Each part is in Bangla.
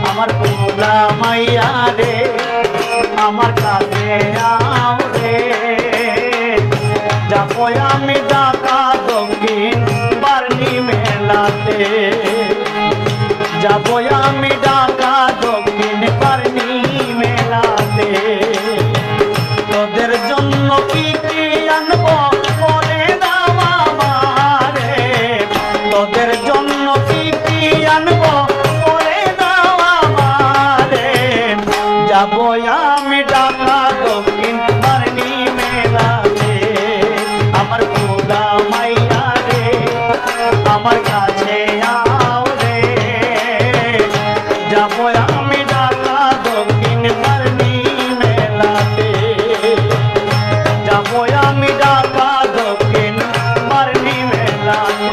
আমার পোলা মাইয়া রে আমার কাছে আও রে, যাবো আমি ঢাকা দক্ষিণ বার্নি মেলাতে, যাবো আমি ঢাকা দক্ষিণ বার্নি মেলাতে। তোদের জন্য কি কি আনবো বলে দাও আমারে, তোদের জন্য কি কি আনবো বলে দাও আমারে, যাবো আমি ঢাকা দক্ষিণ বার্নি মেলাতে। আমার পোলা মাইয়া রে আমার কাছে আও রে, যাবো আমি ঢাকা দক্ষিণ বার্নি মেলাতে, যাবো আমি ঢাকা দক্ষিণ বার্নি মেলাতে।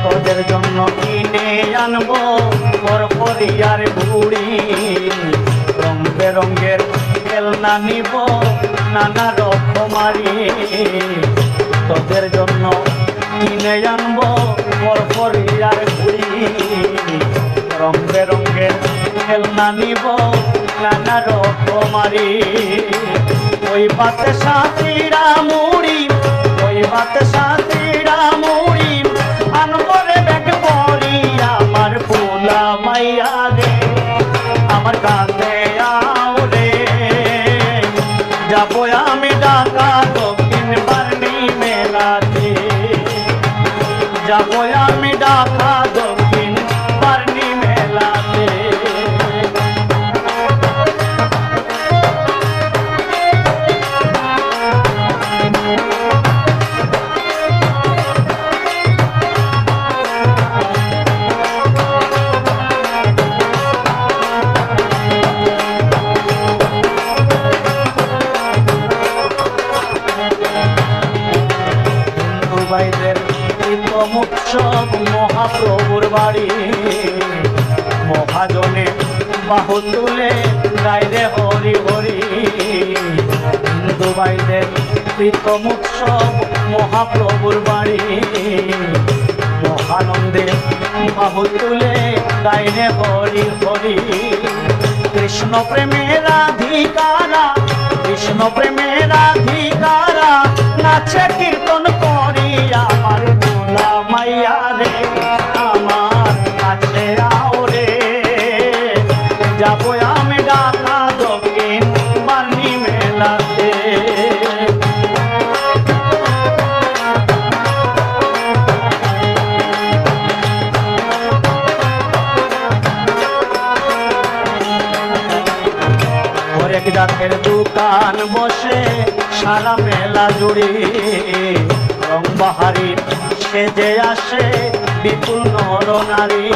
তোদের জন্য কিনে আনবো পরপরিয়ার ঘুড়ি, রং বেরঙ্গের খেলনা নিব নানা রকমারি। তোদের জন্য কিনে আনবো পরপরিয়ার ঘুড়ি, রং বেরঙ্গের খেলনা নিব নানা রকমারি। ওই বাতে সাথীরা মুড়ি, ওই বাতে সাথীরা মুড়ি আনবো রে ব্যাগ পরি। আমার পোলা মাইয়া রে আমার কাছে আও রে, যাবো আমি ঢাকা দক্ষিণ বার্নি মেলাতে, যাবো আমি ঢাকা দক্ষিণ বার্নি মেলাতে। ভাইদের প্রীতম উৎসব মহাপ্রভুর বাড়ি, মহাজনে বাহু তুলে গাইরে হরি হরি। হিন্দু ভাইদের প্রীতম উৎসব মহাপ্রভুর বাড়ি, মহানন্দে বাহু তুলে গাইরে হরি হরি। কৃষ্ণ প্রেমের রাধিকারা, কৃষ্ণ প্রেমের রাধিকারা নাচে কীর্তন করি। আমার পোলা মাইয়া রে আমার কাছে আও রে, যাবো আমি ঢাকা দক্ষিণ বার্নি মেলাতে। হরেক জাতের দোকান বসে সারা মেলা জুড়ে, রং বাহারি সেজে আসে বিপুল নর নারী।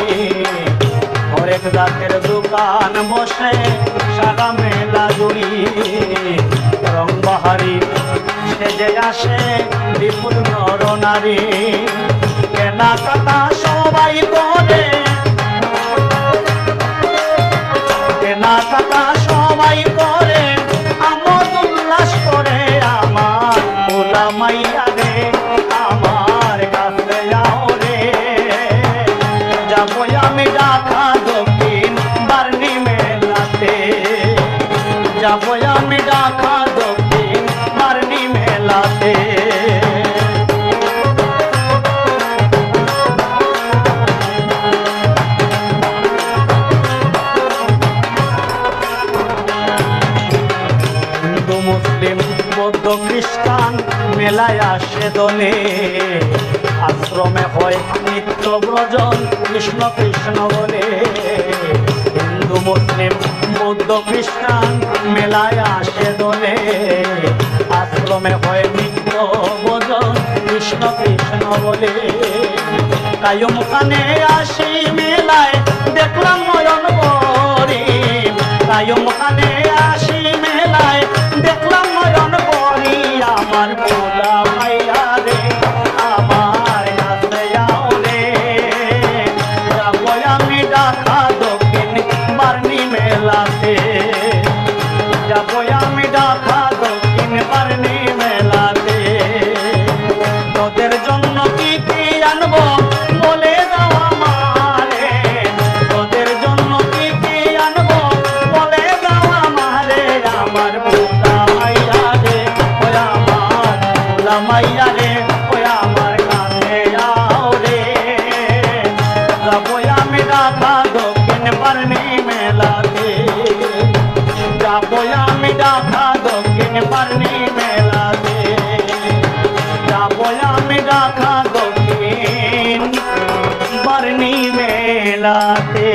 হরেক জাতের দোকান বসে সারা মেলা জুড়ি, রং বাহারি সেজে আসে বিপুল নর নারী। কেনাকাটা সবাই করে, কেনাকাটা সবাই করে, আমোদ উল্লাস করে। আমার পোলা মাইয়া রে আমার কাছে আও রে, যাবো আমি ঢাকা দক্ষিণ বার্নি মেলাতে, যাবো আমি ঢাকা দক্ষিণ বার্নি মেলাতে। মুসলিম বৌদ্ধ খ্রিস্টান মেলায় আসে দলে, আশ্রমে হয় নিত্য ব্রজন কৃষ্ণ কৃষ্ণ বলে। হিন্দু মুসলিম বৌদ্ধ খ্রিস্টান মেলায় আসে দলে আশ্রমে হয় নিত্য ভজন কৃষ্ণ কৃষ্ণ বলে কায়ুম খানে আসি মেলায় দেখলাম নয়ন ভরে কায়ুম খানে আসি মেলায় দেখলাম নয়ন ভরে আমার ভোলা মাইয়া রে আমার কাছে আও রে যাবো আমি ঢাকা দক্ষিণ বার্নি মেলাতে যাবো আমি ঢাকা দক্ষিণ বার্নি মেলাতে তোদের জন্য কি কি আনবো বলে দাও আমারে তোদের জন্য কি কি আনবো বলে দাও আমারে আমার ভোলা মাইয়া রে ওই আমার ভোলা মাইয়া রে ওই আমার কাছে আও রে যাবো আমি ঢাকা দক্ষিণ বার্নি মেলাতে যাবো আমি ঢাকা দক্ষিণ বার্নি মেলাতে যাবো আমি ঢাকা দক্ষিণ বার্নি মেলাতে